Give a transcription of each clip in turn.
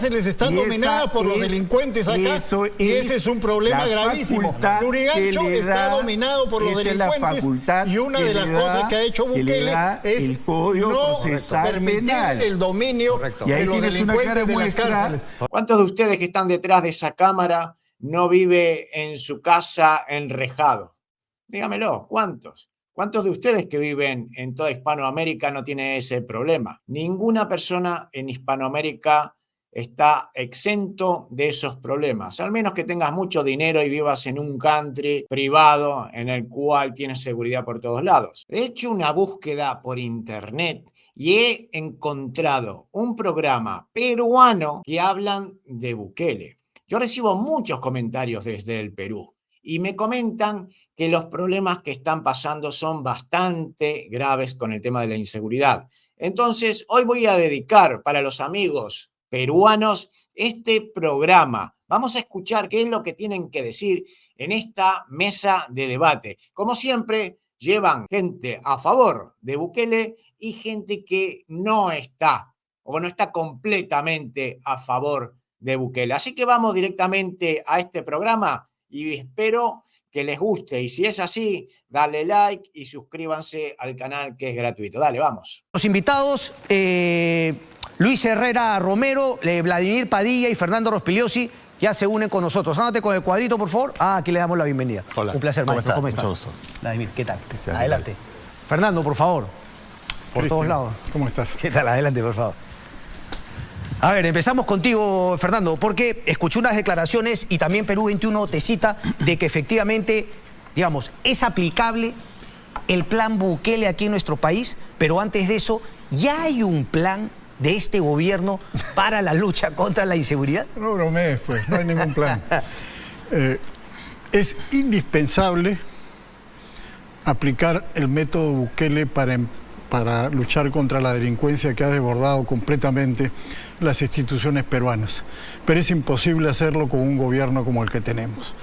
cárceles están dominadas por los delincuentes acá, y ese es un problema gravísimo. Lurigancho está dominado por los delincuentes, y una de las cosas que ha hecho Bukele es no permitir el dominio de los delincuentes de las cárceles. ¿Cuántos de ustedes que están detrás de esa cámara no vive en su casa enrejado? Dígamelo, ¿cuántos? ¿Cuántos de ustedes que viven en toda Hispanoamérica no tienen ese problema? Ninguna persona en Hispanoamérica está exento de esos problemas, al menos que tengas mucho dinero y vivas en un country privado en el cual tienes seguridad por todos lados. He hecho una búsqueda por internet y he encontrado un programa peruano que hablan de Bukele. Yo recibo muchos comentarios desde el Perú y me comentan que los problemas que están pasando son bastante graves con el tema de la inseguridad. Entonces, hoy voy a dedicar para los amigos peruanos este programa. Vamos a escuchar qué es lo que tienen que decir en esta mesa de debate. Como siempre, llevan gente a favor de Bukele y gente que no está o no está completamente a favor de Bukele. Así que vamos directamente a este programa y espero que les guste. Y si es así, dale like y suscríbanse al canal, que es gratuito. Dale, vamos. Los invitados, Luis Herrera Romero, Vladimir Padilla y Fernando Rospigliosi ya se unen con nosotros. Ándate con el cuadrito, por favor. Aquí le damos la bienvenida. Hola. Un placer, maestro. ¿Cómo estás? Mucho gusto. Vladimir, ¿qué tal? Adelante. Fernando, por favor. Por todos lados. ¿Cómo estás? ¿Qué tal? Adelante, por favor. A ver, empezamos contigo, Fernando, porque escuché unas declaraciones y también Perú 21 te cita de que efectivamente, digamos, es aplicable el plan Bukele aquí en nuestro país, pero antes de eso, ¿ya hay un plan de este gobierno para la lucha contra la inseguridad? No bromees, pues, no hay ningún plan. Es indispensable aplicar el método Bukele para luchar contra la delincuencia que ha desbordado completamente las instituciones peruanas. Pero es imposible hacerlo con un gobierno como el que tenemos,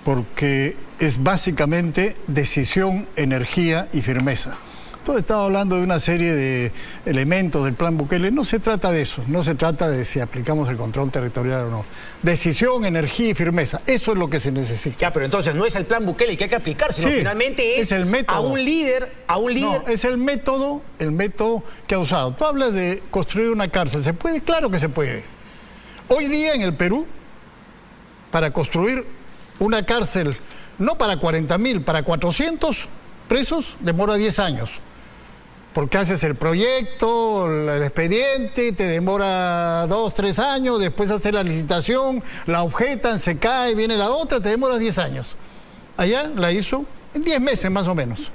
porque es básicamente decisión, energía y firmeza. Todo estaba hablando de una serie de elementos del plan Bukele. No se trata de eso, no se trata de si aplicamos el control territorial o no. Decisión, energía y firmeza, eso es lo que se necesita. Ya, pero entonces no es el plan Bukele que hay que aplicar, sino finalmente es el método. a un líder. No, es el método que ha usado. Tú hablas de construir una cárcel, ¿se puede? Claro que se puede. Hoy día en el Perú, para construir una cárcel, no para 40.000, para 400 presos, demora 10 años. Porque haces el proyecto, el expediente, te demora 2, 3 años, después haces la licitación, la objetan, se cae, viene la otra, te demora 10 años. Allá la hizo en 10 meses más o menos.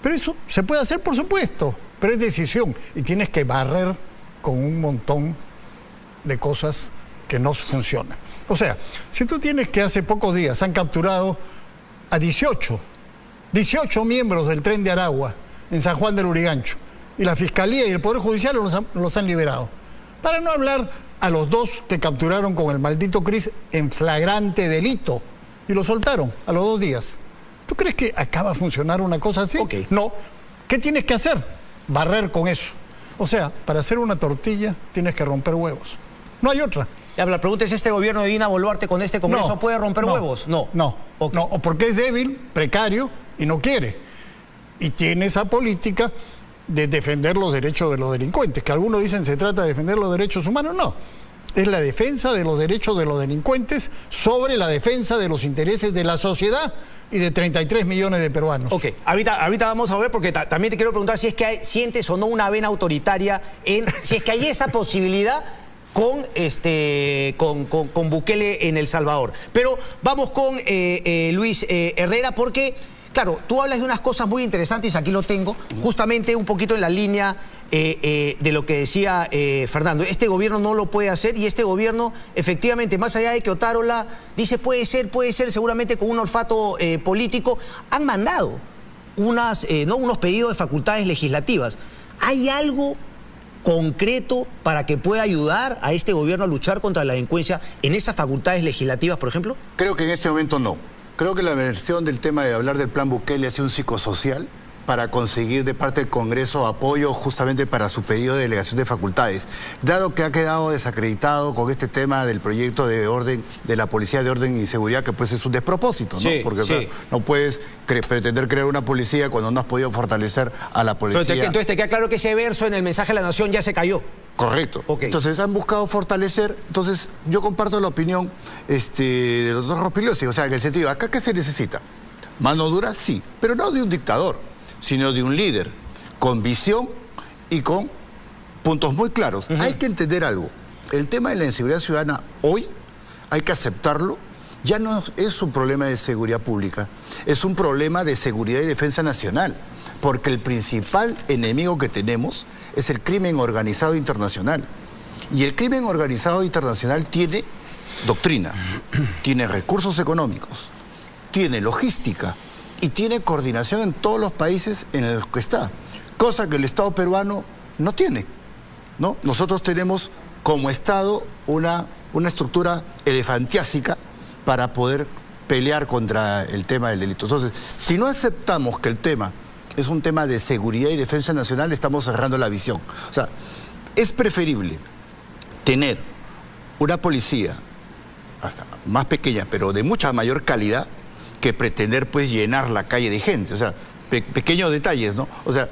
Pero eso se puede hacer, por supuesto, pero es decisión. Y tienes que barrer con un montón de cosas que no funcionan. O sea, si tú tienes que hace pocos días han capturado a 18 miembros del Tren de Aragua en San Juan del Lurigancho, y la Fiscalía y el Poder Judicial los han liberado. Para no hablar a los 2 que capturaron con el maldito Cris en flagrante delito, y los soltaron a los 2 días. ¿Tú crees que acaba a funcionar una cosa así? Okay. No. ¿Qué tienes que hacer? Barrer con eso. O sea, para hacer una tortilla tienes que romper huevos. No hay otra. Ya, la pregunta es, ¿este gobierno de Dina Boluarte con este Congreso puede romper huevos? No. No, okay. No, porque es débil, precario y no quiere. Y tiene esa política de defender los derechos de los delincuentes, que algunos dicen se trata de defender los derechos humanos. No, es la defensa de los derechos de los delincuentes sobre la defensa de los intereses de la sociedad y de 33 millones de peruanos. Ok, ahorita vamos a ver, porque también te quiero preguntar si es que sientes o no una vena autoritaria, si es que hay esa posibilidad con Bukele en El Salvador. Pero vamos con Luis Herrera, porque, claro, tú hablas de unas cosas muy interesantes, aquí lo tengo, justamente un poquito en la línea de lo que decía Fernando. Este gobierno no lo puede hacer, y este gobierno, efectivamente, más allá de que Otárola dice puede ser, seguramente con un olfato político, han mandado unos pedidos de facultades legislativas. ¿Hay algo concreto para que pueda ayudar a este gobierno a luchar contra la delincuencia en esas facultades legislativas, por ejemplo? Creo que en este momento no. Creo que la versión del tema de hablar del plan Bukele ha sido un psicosocial para conseguir de parte del Congreso apoyo justamente para su pedido de delegación de facultades, dado que ha quedado desacreditado con este tema del proyecto de orden de la Policía de Orden y Seguridad, que pues es un despropósito, ¿no? Sí, porque sí. o sea, no puedes pretender crear una policía cuando no has podido fortalecer a la policía. Pero entonces te queda claro que ese verso en el mensaje de la Nación ya se cayó. Correcto. Okay. Entonces han buscado fortalecer. Entonces yo comparto la opinión de los dos Rospigliosi. O sea, en el sentido, ¿acá qué se necesita? Mano dura, sí, pero no de un dictador, sino de un líder con visión y con puntos muy claros. Hay que entender algo. El tema de la inseguridad ciudadana hoy hay que aceptarlo. Ya no es un problema de seguridad pública, es un problema de seguridad y defensa nacional, porque el principal enemigo que tenemos es el crimen organizado internacional. Y el crimen organizado internacional tiene doctrina, tiene recursos económicos, tiene logística y tiene coordinación en todos los países en los que está, cosa que el Estado peruano no tiene, ¿no? Nosotros tenemos como Estado una estructura elefantiásica para poder pelear contra el tema del delito. Entonces, si no aceptamos que el tema es un tema de seguridad y defensa nacional, estamos cerrando la visión. O sea, es preferible tener una policía hasta más pequeña, pero de mucha mayor calidad, que pretender pues llenar la calle de gente. O sea, pequeños detalles, ¿no? O sea...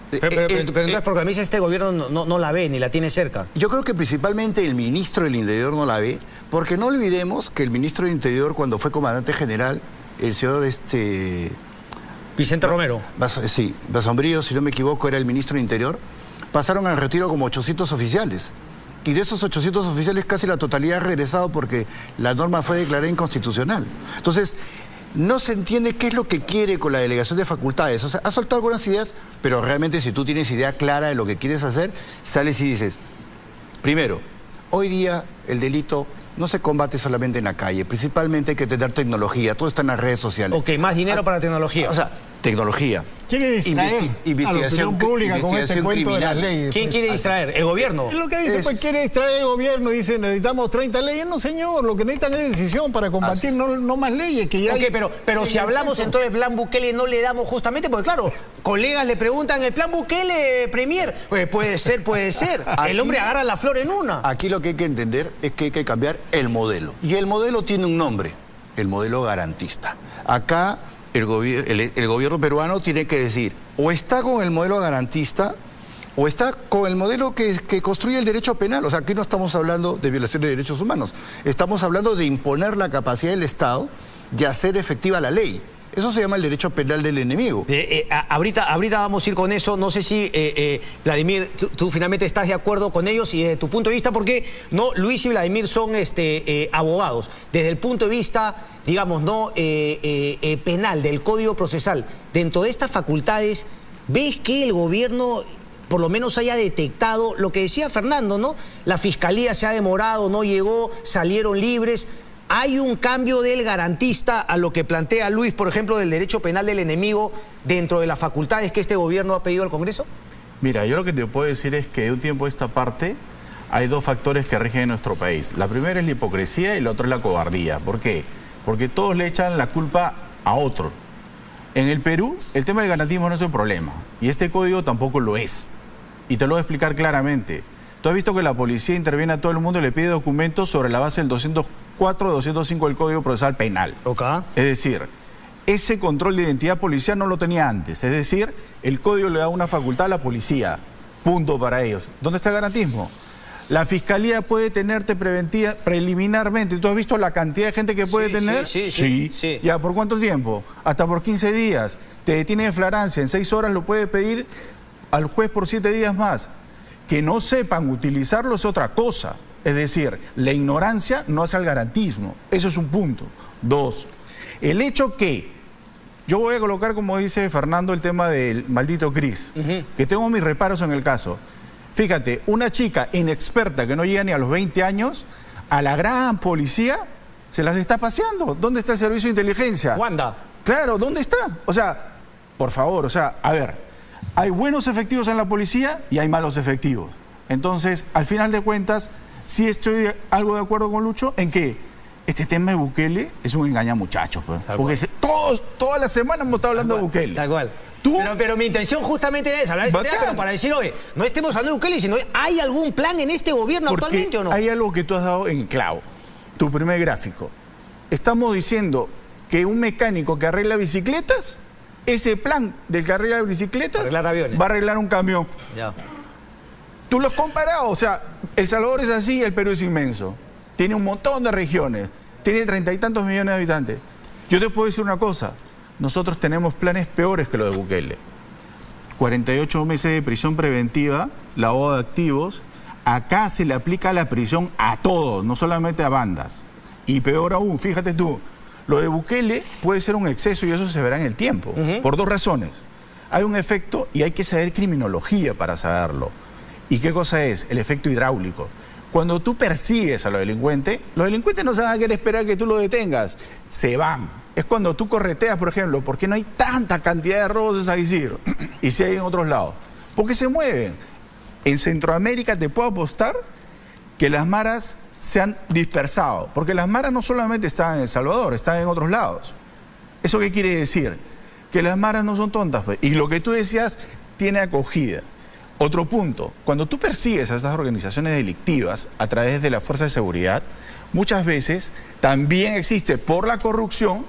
Pero entonces, porque a mí este gobierno no la ve ni la tiene cerca. Yo creo que principalmente el ministro del Interior no la ve, porque no olvidemos que el ministro del Interior, cuando fue comandante general, el señor Vicente Romero. Sí, Basombrío, si no me equivoco, era el ministro del Interior. Pasaron al retiro como 800 oficiales. Y de esos 800 oficiales casi la totalidad ha regresado porque la norma fue declarada inconstitucional. Entonces, no se entiende qué es lo que quiere con la delegación de facultades. O sea, ha soltado algunas ideas, pero realmente si tú tienes idea clara de lo que quieres hacer, sales y dices, primero, hoy día el delito no se combate solamente en la calle, principalmente hay que tener tecnología, todo está en las redes sociales. Ok, más dinero para tecnología. O sea, tecnología. Quiere distraer a la opinión pública con este cuento de las leyes. ¿Quién quiere distraer? ¿El gobierno? Es lo que dice, pues quiere distraer el gobierno, dice necesitamos 30 leyes. No, señor, lo que necesitan es decisión para combatir, no más leyes. Que ya ok, pero si hablamos entonces del plan Bukele, no le damos justamente, porque claro, colegas le preguntan, ¿el plan Bukele, Premier? Pues puede ser. Aquí, el hombre agarra la flor en una. Aquí lo que hay que entender es que hay que cambiar el modelo. Y el modelo tiene un nombre, el modelo garantista. Acá el gobierno peruano tiene que decir, o está con el modelo garantista, o está con el modelo que construye el derecho penal. O sea, aquí no estamos hablando de violación de derechos humanos, estamos hablando de imponer la capacidad del Estado de hacer efectiva la ley. Eso se llama el derecho penal del enemigo. Ahorita vamos a ir con eso. No sé si, Vladimir, tú finalmente estás de acuerdo con ellos y desde tu punto de vista, porque no, Luis y Vladimir son abogados. Desde el punto de vista, digamos, penal, del Código Procesal, dentro de estas facultades, ¿ves que el gobierno por lo menos haya detectado lo que decía Fernando, ¿no? La fiscalía se ha demorado, no llegó, salieron libres. ¿Hay un cambio del garantista a lo que plantea Luis, por ejemplo, del derecho penal del enemigo dentro de las facultades que este gobierno ha pedido al Congreso? Mira, yo lo que te puedo decir es que de un tiempo a esta parte hay dos factores que rigen en nuestro país. La primera es la hipocresía y la otra es la cobardía. ¿Por qué? Porque todos le echan la culpa a otro. En el Perú, el tema del garantismo no es un problema y este código tampoco lo es. Y te lo voy a explicar claramente. Tú has visto que la policía interviene a todo el mundo y le pide documentos sobre la base del 204, 205 del Código Procesal Penal. Okay. Es decir, ese control de identidad policial no lo tenía antes. Es decir, el código le da una facultad a la policía. Punto para ellos. ¿Dónde está el garantismo? La fiscalía puede tenerte preliminarmente. ¿Tú has visto la cantidad de gente que puede tener? Sí. ¿Ya por cuánto tiempo? Hasta por 15 días. Te detiene en flagrancia. En 6 horas lo puede pedir al juez por 7 días más. Que no sepan utilizarlo es otra cosa. Es decir, la ignorancia no hace al garantismo. Eso es un punto. 2, el hecho que yo voy a colocar, como dice Fernando, el tema del maldito Cris, que tengo mis reparos en el caso. Fíjate, una chica inexperta que no llega ni a los 20 años, a la gran policía se las está paseando. ¿Dónde está el servicio de inteligencia? Wanda. Claro, ¿dónde está? O sea, por favor, o sea, a ver, hay buenos efectivos en la policía y hay malos efectivos. Entonces, al final de cuentas, sí estoy algo de acuerdo con Lucho en que este tema de Bukele es un engañamuchachos. Pues. Porque toda la semana hemos estado hablando de Bukele. Tal cual. Pero mi intención justamente era esa, hablar de ese tema, pero para decir, oye, no estemos hablando de Bukele, sino ¿hay algún plan en este gobierno actualmente o no? Hay algo que tú has dado en clavo. Tu primer gráfico. Estamos diciendo que un mecánico que arregla bicicletas, ese plan del que arregla bicicletas va a arreglar un camión. Ya. Tú los comparado, o sea, El Salvador es así, el Perú es inmenso. Tiene un montón de regiones, tiene 30 y tantos millones de habitantes. Yo te puedo decir una cosa, nosotros tenemos planes peores que los de Bukele. 48 meses de prisión preventiva, lavado de activos. Acá se le aplica la prisión a todos, no solamente a bandas. Y peor aún, fíjate tú, lo de Bukele puede ser un exceso y eso se verá en el tiempo, por dos razones. Hay un efecto y hay que saber criminología para saberlo. ¿Y qué cosa es? El efecto hidráulico. Cuando tú persigues a los delincuentes no se van a querer esperar que tú lo detengas, se van. Es cuando tú correteas, por ejemplo, ¿por qué no hay tanta cantidad de robos de San Isidro? Y si hay en otros lados. Porque se mueven. En Centroamérica te puedo apostar que las maras se han dispersado. Porque las maras no solamente están en El Salvador, están en otros lados. ¿Eso qué quiere decir? Que las maras no son tontas. Pues. Y lo que tú decías tiene acogida. Otro punto, cuando tú persigues a estas organizaciones delictivas a través de la fuerza de seguridad, muchas veces también existe por la corrupción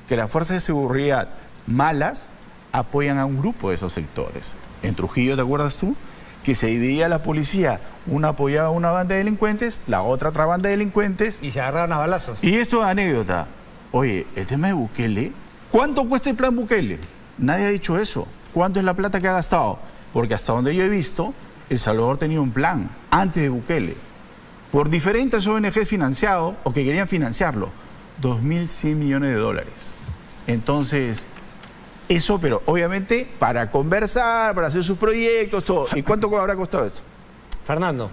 que las fuerzas de seguridad malas apoyan a un grupo de esos sectores. En Trujillo, ¿te acuerdas tú? Que se dividía la policía, una apoyaba a una banda de delincuentes, la otra banda de delincuentes. Y se agarraron a balazos. Y esto es anécdota. Oye, el tema de Bukele, ¿cuánto cuesta el plan Bukele? Nadie ha dicho eso. ¿Cuánto es la plata que ha gastado? Porque hasta donde yo he visto, El Salvador tenía un plan antes de Bukele. Por diferentes ONGs financiados o que querían financiarlo. 2.100 millones de dólares. Entonces, eso, pero obviamente para conversar, para hacer sus proyectos, todo. ¿Y cuánto habrá costado esto? Fernando.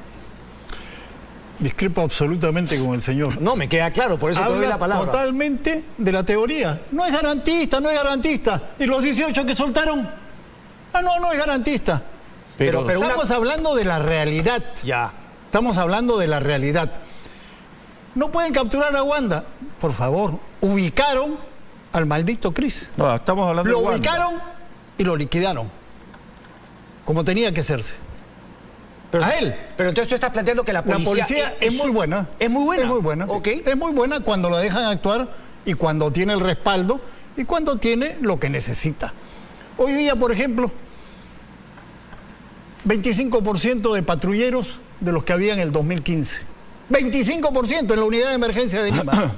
Discrepo absolutamente con el señor. No, me queda claro, por eso te doy la palabra. Totalmente de la teoría. No es garantista, no es garantista. Y los 18 que soltaron... no es garantista. Pero estamos hablando de la realidad. Ya. Estamos hablando de la realidad. No pueden capturar a Wanda. Por favor, ubicaron al maldito Cris. No, estamos hablando de Wanda. Lo ubicaron y lo liquidaron. Como tenía que hacerse. Pero, a él. Pero entonces tú estás planteando que la policía es muy buena. ¿Es muy buena? Es muy buena. Okay. Es muy buena cuando la dejan actuar y cuando tiene el respaldo y cuando tiene lo que necesita. Hoy día, por ejemplo, 25% de patrulleros de los que había en el 2015. 25% en la unidad de emergencia de Lima.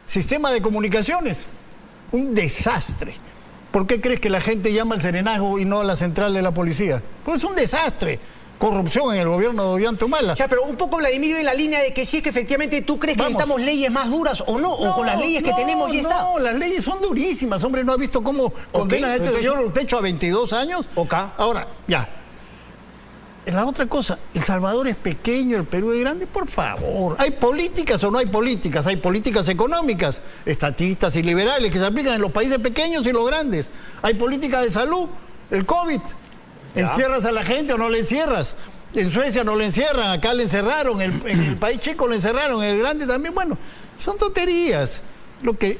Sistema de comunicaciones, un desastre. ¿Por qué crees que la gente llama al serenazgo y no a la central de la policía? Pues es un desastre. Corrupción en el gobierno de Ollanta-Humala. Ya, pero un poco, Vladimir, en la línea de que si es que efectivamente tú crees que necesitamos leyes más duras o no, o con las leyes que tenemos y está. No, las leyes son durísimas, hombre. ¿No has visto cómo condenan a este señor Urtecho a 22 años? Ahora, ya. La otra cosa, El Salvador es pequeño, el Perú es grande, por favor. ¿Hay políticas o no hay políticas? Hay políticas económicas, estatistas y liberales que se aplican en los países pequeños y los grandes. Hay políticas de salud, el COVID. ¿Encierras a la gente o no le encierras? En Suecia no le encierran, acá le encerraron, en el país chico le encerraron, en el grande también. Bueno, son tonterías. Lo que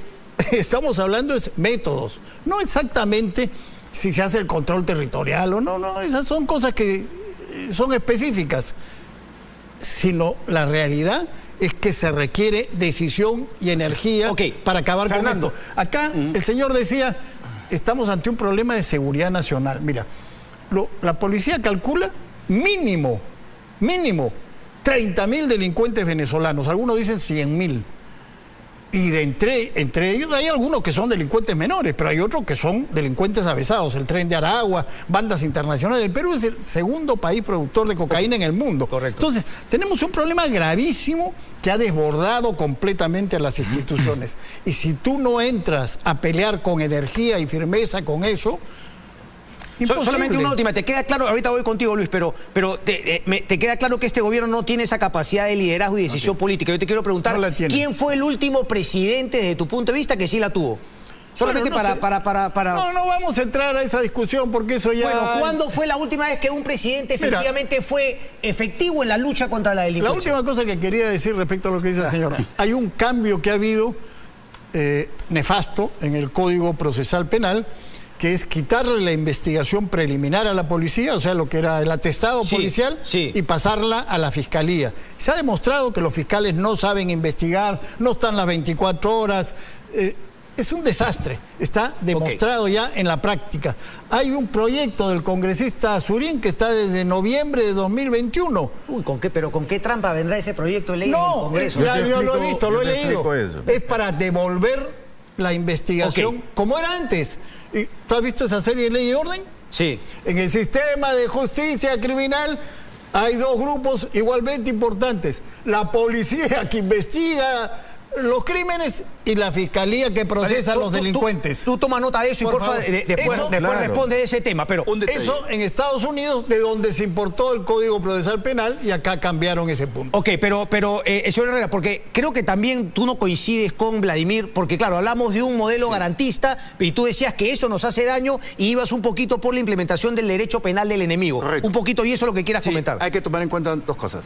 estamos hablando es métodos, no exactamente si se hace el control territorial o no, esas son cosas que son específicas, sino la realidad es que se requiere decisión y energía para acabar con esto. Acá el señor decía, estamos ante un problema de seguridad nacional. Mira, la policía calcula mínimo 30.000 delincuentes venezolanos, algunos dicen 100.000. Y entre ellos hay algunos que son delincuentes menores, pero hay otros que son delincuentes avesados. El Tren de Aragua, bandas internacionales. El Perú es el segundo país productor de cocaína en el mundo. Correcto. Entonces, tenemos un problema gravísimo que ha desbordado completamente a las instituciones. Y si tú no entras a pelear con energía y firmeza con eso... Solamente una última, te queda claro, ahorita voy contigo, Luis, pero te queda claro que este gobierno no tiene esa capacidad de liderazgo y decisión política. Yo te quiero preguntar, ¿quién fue el último presidente desde tu punto de vista que sí la tuvo? Solamente para... No vamos a entrar a esa discusión porque eso ya... Bueno, ¿cuándo fue la última vez que un presidente efectivamente fue efectivo en la lucha contra la delincuencia? La última cosa que quería decir respecto a lo que dice el señor, hay un cambio que ha habido nefasto en el Código Procesal Penal, que es quitarle la investigación preliminar a la policía, o sea, lo que era el atestado policial, y pasarla a la fiscalía. Se ha demostrado que los fiscales no saben investigar, no están las 24 horas. Es un desastre, está demostrado ya en la práctica. Hay un proyecto del congresista Azurín que está desde noviembre de 2021. Uy, ¿pero con qué trampa vendrá ese proyecto de ley en el Congreso? Yo lo he visto, lo he leído. Es para devolver la investigación como era antes. ¿Tú has visto esa serie de Ley y Orden? Sí. En el sistema de justicia criminal hay dos grupos igualmente importantes. La policía que investiga los crímenes y la fiscalía que procesa a los delincuentes. Tú toma nota de eso y porfa, después responde de ese tema. Pero eso en Estados Unidos, de donde se importó el Código Procesal Penal, y acá cambiaron ese punto. Ok, pero señor Herrera, porque creo que también tú no coincides con Vladimir, porque claro, hablamos de un modelo garantista, y tú decías que eso nos hace daño y ibas un poquito por la implementación del derecho penal del enemigo. Correcto. Un poquito, y eso es lo que quieras comentar. Hay que tomar en cuenta dos cosas.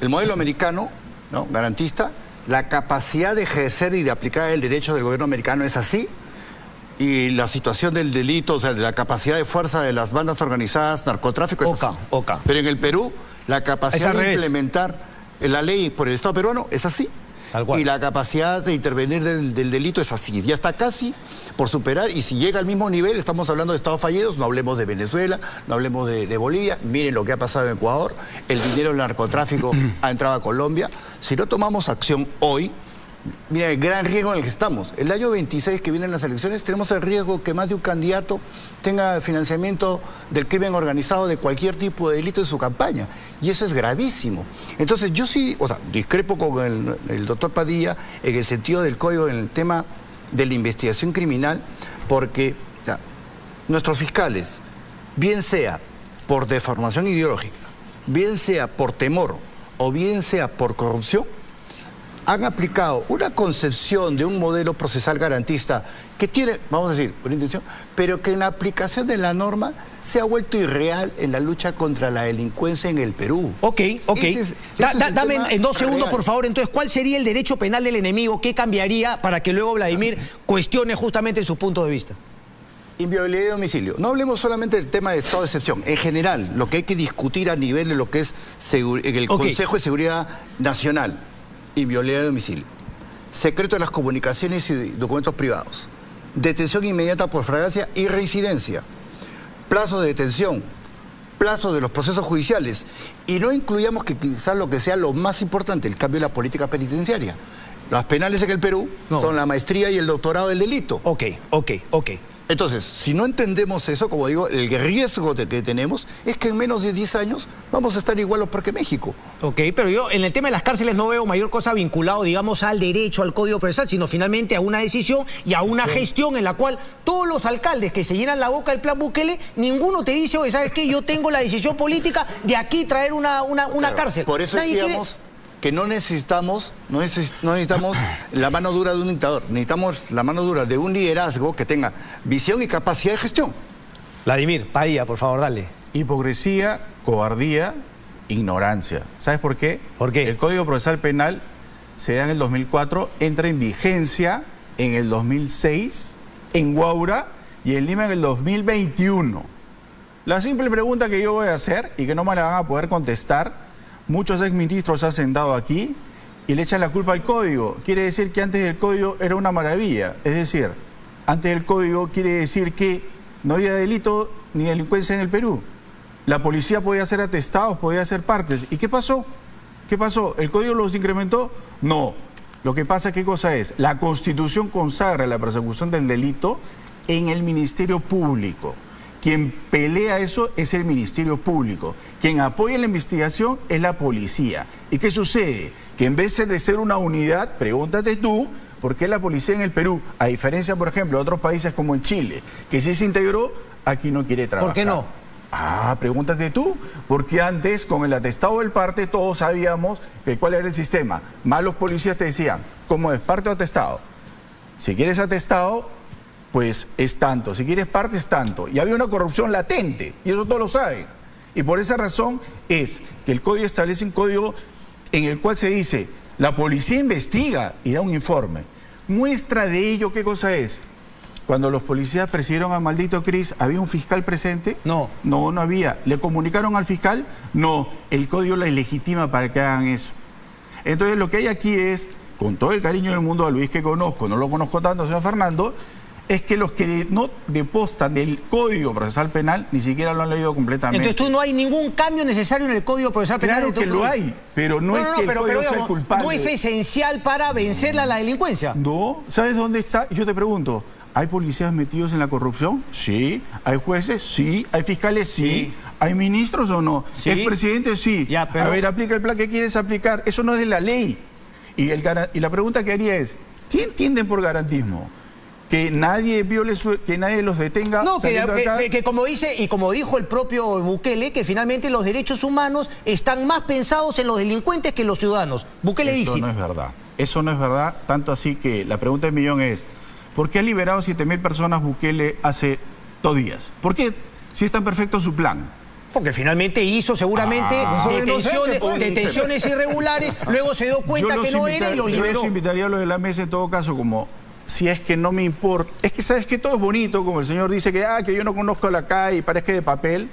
El modelo americano, ¿no?, garantista, la capacidad de ejercer y de aplicar el derecho del gobierno americano es así, y la situación del delito, o sea, de la capacidad de fuerza de las bandas organizadas, narcotráfico, es así. Pero en el Perú, la capacidad de implementar la ley por el Estado peruano es así. Y la capacidad de intervenir del delito es así. Ya está casi por superar, y si llega al mismo nivel, estamos hablando de estados fallidos, no hablemos de Venezuela, no hablemos de Bolivia. Miren lo que ha pasado en Ecuador, el dinero del narcotráfico ha entrado a Colombia. Si no tomamos acción hoy, mira el gran riesgo en el que estamos. El año 26 que vienen las elecciones, tenemos el riesgo que más de un candidato tenga financiamiento del crimen organizado de cualquier tipo de delito en su campaña. Y eso es gravísimo. Entonces yo sí, o sea, discrepo con el doctor Padilla en el sentido del código, en el tema de la investigación criminal, porque nuestros fiscales, bien sea por deformación ideológica, bien sea por temor o bien sea por corrupción, han aplicado una concepción de un modelo procesal garantista que tiene, vamos a decir, buena intención, pero que en la aplicación de la norma se ha vuelto irreal en la lucha contra la delincuencia en el Perú. Ok. Dame en 2 segundos, por favor, entonces, ¿cuál sería el derecho penal del enemigo? ¿Qué cambiaría para que luego Vladimir cuestione justamente su punto de vista? Inviolabilidad de domicilio. No hablemos solamente del tema de estado de excepción. En general, lo que hay que discutir a nivel de lo que es el Consejo de Seguridad Nacional. Inviolabilidad de domicilio, secreto de las comunicaciones y documentos privados, detención inmediata por flagrancia y reincidencia, plazo de detención, plazo de los procesos judiciales, y no incluyamos que quizás lo que sea lo más importante, el cambio de la política penitenciaria. Las penales en el Perú son la maestría y el doctorado del delito. Ok. Entonces, si no entendemos eso, como digo, el riesgo que tenemos es que en menos de 10 años vamos a estar igual o peor que México. Ok, pero yo en el tema de las cárceles no veo mayor cosa vinculado, digamos, al derecho, al Código Procesal, sino finalmente a una decisión y a una gestión en la cual todos los alcaldes que se llenan la boca del plan Bukele, ninguno te dice, oye, ¿sabes qué? Yo tengo la decisión política de aquí traer una cárcel. Por eso decíamos que no necesitamos la mano dura de un dictador, necesitamos la mano dura de un liderazgo que tenga visión y capacidad de gestión. Vladimir, Padilla, por favor, dale. Hipocresía, cobardía, ignorancia. ¿Sabes por qué? ¿Por qué? El Código Procesal Penal se da en el 2004, entra en vigencia en el 2006, en Huaura, y en Lima en el 2021. La simple pregunta que yo voy a hacer, y que no me la van a poder contestar, muchos exministros se han sentado aquí y le echan la culpa al código. Quiere decir que antes del código era una maravilla. Es decir, antes del código quiere decir que no había delito ni delincuencia en el Perú. La policía podía hacer atestados, podía hacer partes. ¿Y qué pasó? ¿Qué pasó? ¿El código los incrementó? No. Lo que pasa, ¿qué cosa es? La Constitución consagra la persecución del delito en el Ministerio Público. Quien pelea eso es el Ministerio Público. Quien apoya la investigación es la policía. ¿Y qué sucede? Que en vez de ser una unidad, pregúntate tú, ¿por qué la policía en el Perú, a diferencia, por ejemplo, de otros países como en Chile, que sí se integró, aquí no quiere trabajar? ¿Por qué no? Pregúntate tú, porque antes con el atestado del parte todos sabíamos que cuál era el sistema. Más los policías te decían, ¿cómo es parte o atestado? Si quieres atestado, pues es tanto, si quieres parte es tanto. Y había una corrupción latente, y eso todos lo saben. Y por esa razón es que el código establece un código en el cual se dice, la policía investiga y da un informe. Muestra de ello, ¿qué cosa es? cuando los policías persiguieron a maldito Cris, ¿había un fiscal presente? No. No, no había. ¿Le comunicaron al fiscal? No. El código les legitima para que hagan eso. Entonces lo que hay aquí es, con todo el cariño del mundo a Luis que conozco, no lo conozco tanto, señor Fernando, es que los que no depostan del Código Procesal Penal ni siquiera lo han leído completamente. Entonces no hay ningún cambio necesario en el Código Procesal Penal. Claro que lo hay, pero no es que el código sea culpable. No es esencial para vencer la delincuencia. No, ¿sabes dónde está? Yo te pregunto, ¿hay policías metidos en la corrupción? Sí. ¿Hay jueces? Sí. ¿Hay fiscales? Sí. ¿Hay ministros o no? Sí. ¿Es presidente? Sí. Ya, pero... A ver, aplica el plan que quieres aplicar. Eso no es de la ley. Y la pregunta que haría es, ¿qué entienden por garantismo? Que nadie viole que nadie los detenga. No, que como dice y como dijo el propio Bukele, que finalmente los derechos humanos están más pensados en los delincuentes que en los ciudadanos. Bukele dice. Eso no es verdad. Eso no es verdad, tanto así que la pregunta del millón es, ¿por qué ha liberado 7.000 personas Bukele hace 2 días? ¿Por qué? Si es tan perfecto su plan. Porque finalmente hizo seguramente detenciones irregulares, luego se dio cuenta que no era y lo liberó. Yo los invitaría a los de la mesa en todo caso como... Si es que no me importa, es que sabes que todo es bonito, como el señor dice que yo no conozco la calle y parezca de papel,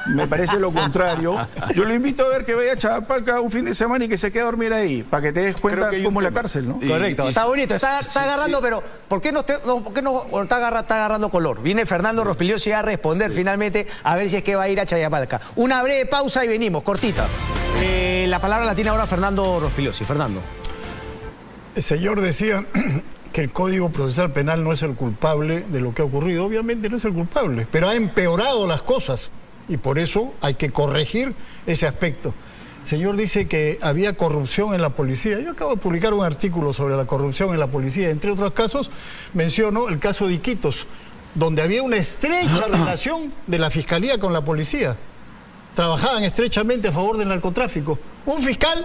me parece lo contrario. Yo lo invito a ver que vaya a Chapalca un fin de semana y que se quede a dormir ahí, para que te des cuenta cómo es la cárcel, ¿no? Correcto, está bonito, está agarrando, pero ¿por qué no está agarrando color? Viene Fernando Rospigliosi a responder finalmente a ver si es que va a ir a Chayapalca. Una breve pausa y venimos, cortita. La palabra la tiene ahora Fernando Rospigliosi. Fernando. El señor decía que el Código Procesal Penal no es el culpable de lo que ha ocurrido. Obviamente no es el culpable, pero ha empeorado las cosas y por eso hay que corregir ese aspecto. El señor dice que había corrupción en la policía. Yo acabo de publicar un artículo sobre la corrupción en la policía. Entre otros casos, menciono el caso de Iquitos, donde había una estrecha relación de la Fiscalía con la policía. Trabajaban estrechamente a favor del narcotráfico. Un fiscal,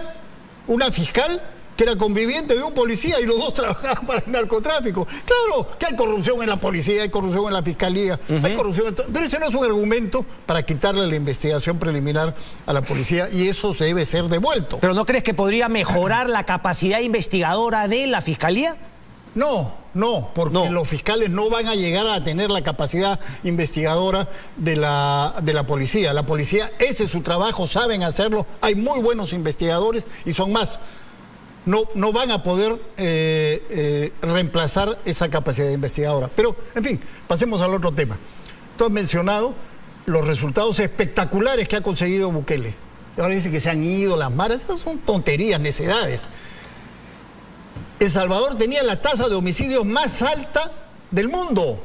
una fiscal, que era conviviente de un policía y los dos trabajaban para el narcotráfico. Claro que hay corrupción en la policía, hay corrupción en la fiscalía, hay corrupción en todo, pero ese no es un argumento para quitarle la investigación preliminar a la policía y eso debe ser devuelto. ¿Pero no crees que podría mejorar la capacidad investigadora de la fiscalía? No, porque los fiscales no van a llegar a tener la capacidad investigadora de la policía. La policía, ese es su trabajo, saben hacerlo, hay muy buenos investigadores y son más. No van a poder reemplazar esa capacidad investigadora. Pero, en fin, pasemos al otro tema. Tú has mencionado los resultados espectaculares que ha conseguido Bukele. Ahora dice que se han ido las maras. Esas son tonterías, necedades. El Salvador tenía la tasa de homicidios más alta del mundo.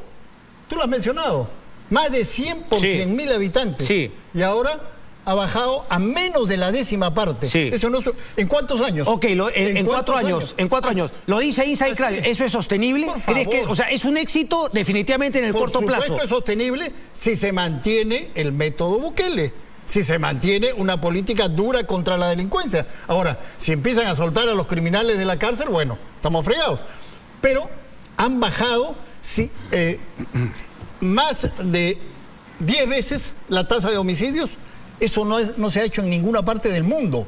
Tú lo has mencionado. Más de 100 por 100.000 habitantes. Sí. Y ahora ha bajado a menos de la 10ª parte. Sí. Eso no, ¿en cuántos años? Ok, en 4 años. En 4 años. Lo dice Inside Crime. ¿Eso es sostenible? ¿Crees que, o sea, es un éxito definitivamente en el corto plazo? Por supuesto es sostenible si se mantiene el método Bukele, si se mantiene una política dura contra la delincuencia. Ahora, si empiezan a soltar a los criminales de la cárcel, bueno, estamos fregados. Pero han bajado más de 10 veces la tasa de homicidios. Eso no se ha hecho en ninguna parte del mundo.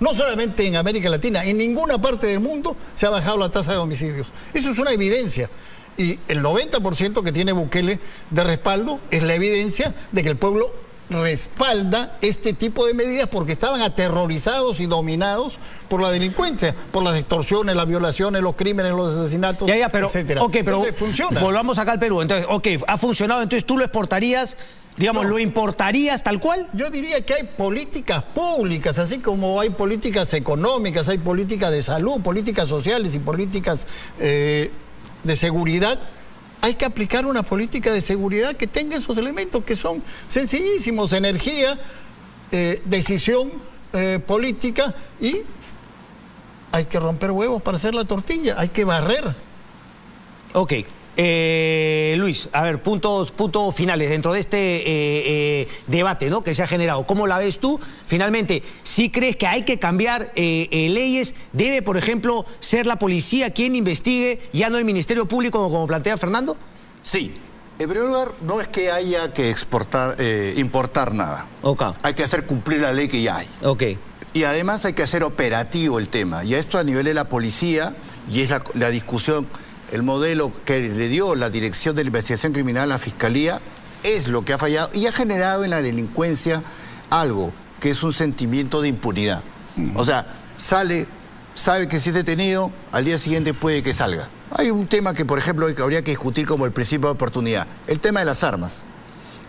No solamente en América Latina, en ninguna parte del mundo se ha bajado la tasa de homicidios. Eso es una evidencia. Y el 90% que tiene Bukele de respaldo es la evidencia de que el pueblo respalda este tipo de medidas porque estaban aterrorizados y dominados por la delincuencia, por las extorsiones, las violaciones, los crímenes, los asesinatos, etcétera. Ok, pero entonces, funciona. Volvamos acá al Perú. Entonces, ok, ha funcionado, entonces tú lo exportarías, digamos, ¿lo importarías tal cual? Yo diría que hay políticas públicas, así como hay políticas económicas, hay políticas de salud, políticas sociales y políticas de seguridad. Hay que aplicar una política de seguridad que tenga esos elementos que son sencillísimos: energía, decisión política, y hay que romper huevos para hacer la tortilla, hay que barrer. Ok. Luis, a ver, puntos finales dentro de este debate, ¿no?, que se ha generado. ¿Cómo la ves tú? Finalmente, ¿sí crees que hay que cambiar leyes? ¿Debe, por ejemplo, ser la policía quien investigue, ya no el Ministerio Público, como plantea Fernando? Sí. En primer lugar, no es que haya que importar nada. Okay. Hay que hacer cumplir la ley que ya hay. Okay. Y además hay que hacer operativo el tema. Y esto a nivel de la policía, y es la discusión el modelo que le dio la Dirección de la Investigación Criminal a la Fiscalía es lo que ha fallado y ha generado en la delincuencia algo que es un sentimiento de impunidad. O sea, sabe que si es detenido, al día siguiente puede que salga. Hay un tema que, por ejemplo, habría que discutir como el principio de oportunidad. El tema de las armas.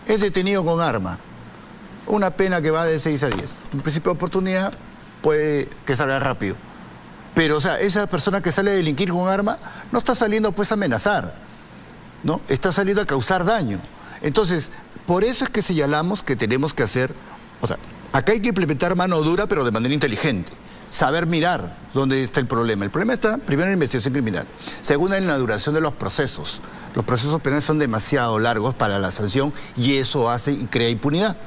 Es detenido con arma. Una pena que va de 6 a 10. Un principio de oportunidad puede que salga rápido. Pero, o sea, esa persona que sale a delinquir con arma no está saliendo pues a amenazar, ¿no? Está saliendo a causar daño. Entonces, por eso es que señalamos que tenemos que hacer... O sea, acá hay que implementar mano dura, pero de manera inteligente. Saber mirar dónde está el problema. El problema está, primero, en la investigación criminal. Segundo, en la duración de los procesos. Los procesos penales son demasiado largos para la sanción y eso hace y crea impunidad.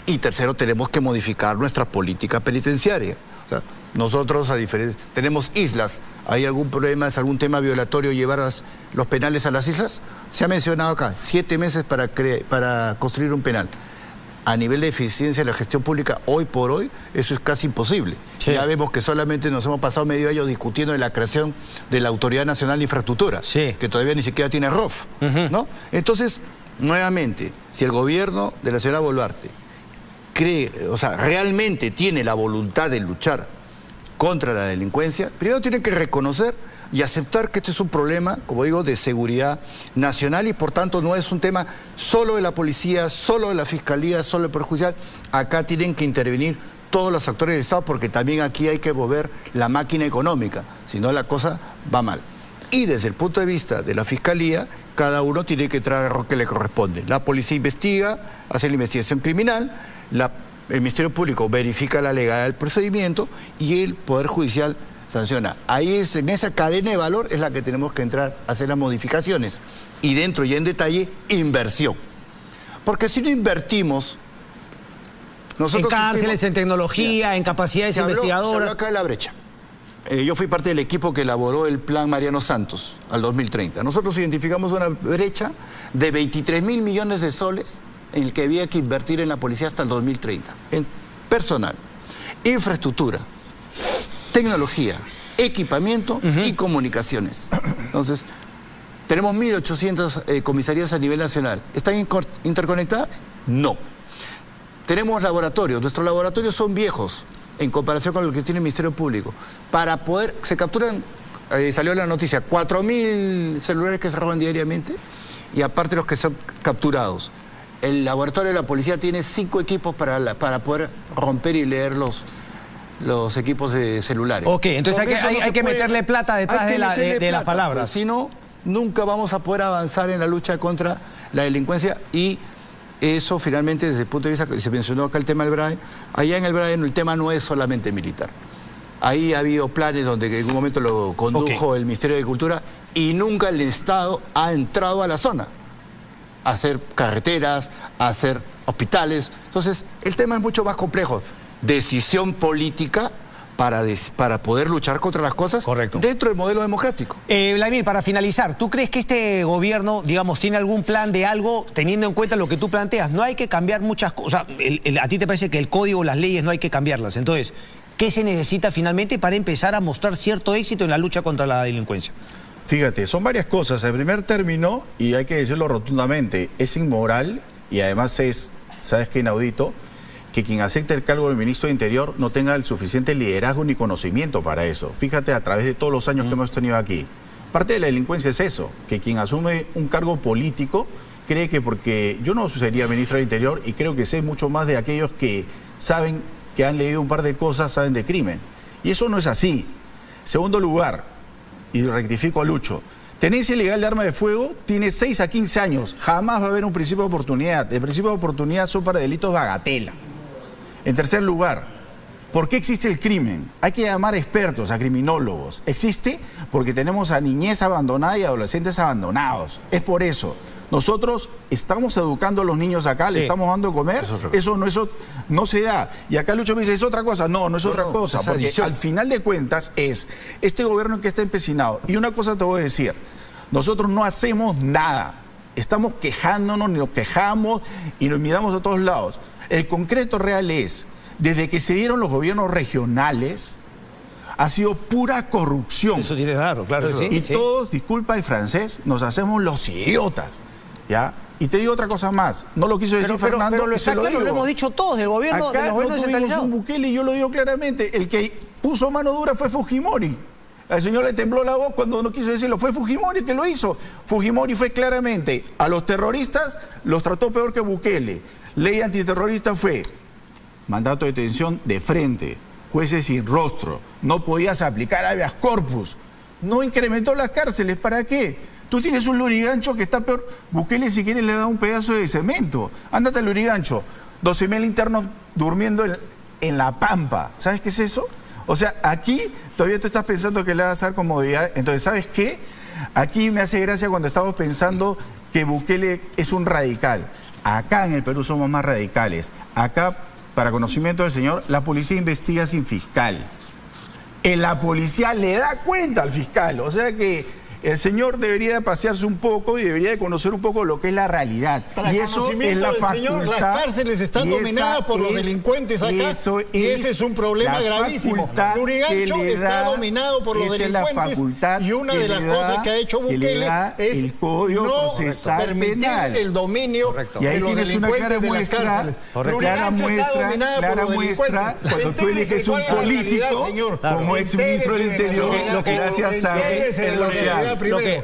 Y tercero, tenemos que modificar nuestra política penitenciaria. O sea, nosotros, tenemos islas. ¿Hay algún problema, es algún tema violatorio llevar los penales a las islas? Se ha mencionado acá, 7 meses para construir un penal. A nivel de eficiencia de la gestión pública, hoy por hoy, eso es casi imposible. Sí. Ya vemos que solamente nos hemos pasado medio año discutiendo de la creación de la Autoridad Nacional de Infraestructura, sí, que todavía ni siquiera tiene ROF, ¿no? Entonces, nuevamente, si el gobierno de la señora Boluarte cree, o sea, realmente tiene la voluntad de luchar contra la delincuencia, primero tiene que reconocer y aceptar que este es un problema, como digo, de seguridad nacional y por tanto no es un tema solo de la policía, solo de la fiscalía, solo del Poder Judicial. Acá tienen que intervenir todos los actores del Estado porque también aquí hay que mover la máquina económica, si no la cosa va mal. Y desde el punto de vista de la fiscalía, cada uno tiene que traer lo que le corresponde. La policía investiga, hace la investigación criminal, el Ministerio Público verifica la legalidad del procedimiento y el Poder Judicial sanciona. Ahí es, en esa cadena de valor es la que tenemos que entrar a hacer las modificaciones. Y dentro y en detalle, inversión. Porque si no invertimos... Nosotros en cárceles, en tecnología, en capacidades investigadoras... Se habló acá de la brecha. Yo fui parte del equipo que elaboró el plan Mariano Santos al 2030. Nosotros identificamos una brecha de 23.000 millones de soles en el que había que invertir en la policía hasta el 2030. En personal, infraestructura, tecnología, equipamiento y comunicaciones. Entonces, tenemos 1.800 comisarías a nivel nacional. ¿Están interconectadas? No. Tenemos laboratorios. Nuestros laboratorios son viejos en comparación con lo que tiene el Ministerio Público. Para poder, se capturan, salió la noticia, 4.000 celulares que se roban diariamente y aparte los que son capturados. El laboratorio de la policía tiene 5 equipos para poder romper y leer los equipos de celulares. Ok, entonces hay que meterle plata detrás de las palabras. Si no, nunca vamos a poder avanzar en la lucha contra la delincuencia y eso finalmente desde el punto de vista que se mencionó acá el tema del BRAE, allá en el BRAE el tema no es solamente militar. Ahí ha habido planes donde en un momento lo condujo el Ministerio de Cultura y nunca el Estado ha entrado a la zona a hacer carreteras, a hacer hospitales. Entonces, el tema es mucho más complejo. Decisión política para poder luchar contra las cosas dentro del modelo democrático. Vladimir, para finalizar, ¿tú crees que este gobierno, digamos, tiene algún plan de algo teniendo en cuenta lo que tú planteas? No hay que cambiar muchas cosas. ¿A ti te parece que el código, las leyes, no hay que cambiarlas? Entonces, ¿qué se necesita finalmente para empezar a mostrar cierto éxito en la lucha contra la delincuencia? Fíjate, son varias cosas. En primer término, y hay que decirlo rotundamente, es inmoral y además es, ¿sabes qué, inaudito? Que quien acepte el cargo del ministro de Interior no tenga el suficiente liderazgo ni conocimiento para eso. Fíjate, a través de todos los años que hemos tenido aquí. Parte de la delincuencia es eso, que quien asume un cargo político cree que porque yo no sería ministro del Interior y creo que sé mucho más de aquellos que saben, que han leído un par de cosas, saben de crimen. Y eso no es así. Segundo lugar, y rectifico a Lucho, tenencia ilegal de arma de fuego tiene 6 a 15 años. Jamás va a haber un principio de oportunidad. El principio de oportunidad son para delitos bagatela. En tercer lugar, ¿por qué existe el crimen? Hay que llamar expertos, a criminólogos. Existe porque tenemos a niñez abandonada y adolescentes abandonados. Es por eso. Nosotros estamos educando a los niños acá, le estamos dando de comer, eso no se da. Y acá Lucho me dice, ¿es otra cosa? No, no es otra cosa, porque al final de cuentas es este gobierno que está empecinado. Y una cosa te voy a decir, nosotros no hacemos nada, estamos quejándonos, nos quejamos y nos miramos a todos lados. El concreto real es, desde que se dieron los gobiernos regionales, ha sido pura corrupción. Eso tiene claro, claro. Sí, Y sí. todos, disculpa el francés, nos hacemos los idiotas, ¿ya? Y te digo otra cosa más, no lo quiso decir Fernando, pero lo y se está claro, lo hemos dicho todos, del gobierno, Acá de los gobiernos no tuvimos descentralizados. un Bukele, y yo lo digo claramente, el que puso mano dura fue Fujimori. Al señor le tembló la voz cuando no quiso decirlo, fue Fujimori el que lo hizo. Fujimori fue claramente, a los terroristas los trató peor que Bukele. Ley antiterrorista fue mandato de detención de frente, jueces sin rostro, no podías aplicar habeas corpus, no incrementó las cárceles, ¿para qué? Tú tienes un Lurigancho que está peor. Bukele si quiere le da un pedazo de cemento. Ándate al Lurigancho. 12.000 internos durmiendo en la pampa. ¿Sabes qué es eso? O sea, aquí todavía tú estás pensando que le vas a dar comodidad. Entonces, ¿sabes qué? Aquí me hace gracia cuando estamos pensando que Bukele es un radical. Acá en el Perú somos más radicales. Acá, para conocimiento del señor, la policía investiga sin fiscal. La policía le da cuenta al fiscal. O sea que el señor debería pasearse un poco y debería de conocer un poco lo que es la realidad. Para y eso es conocimiento la del facultad. señor, las cárceles están dominadas por los delincuentes acá, y ese es un problema gravísimo. Lurigancho está dominado por los delincuentes, y una de las cosas que ha hecho Bukele es no permitir el dominio de los delincuentes de las cárceles. Lurigancho está dominada por los delincuentes. Cuando tú eliges un político como exministro del Interior, gracias a entérese de la realidad. Usted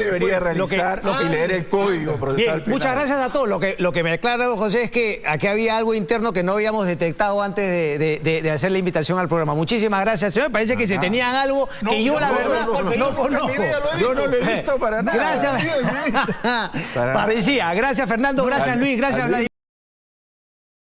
debería realizar y leer el código procesal penal. Muchas gracias a todos. Lo que me aclara, José, es que aquí había algo interno que no habíamos detectado antes de hacer la invitación al programa. Muchísimas gracias, señor. Parece que se tenían algo que yo, la verdad, no conozco. Yo no lo he visto para nada. Gracias. Parecía. Gracias, Fernando. Gracias, Luis. Gracias, Vladimir.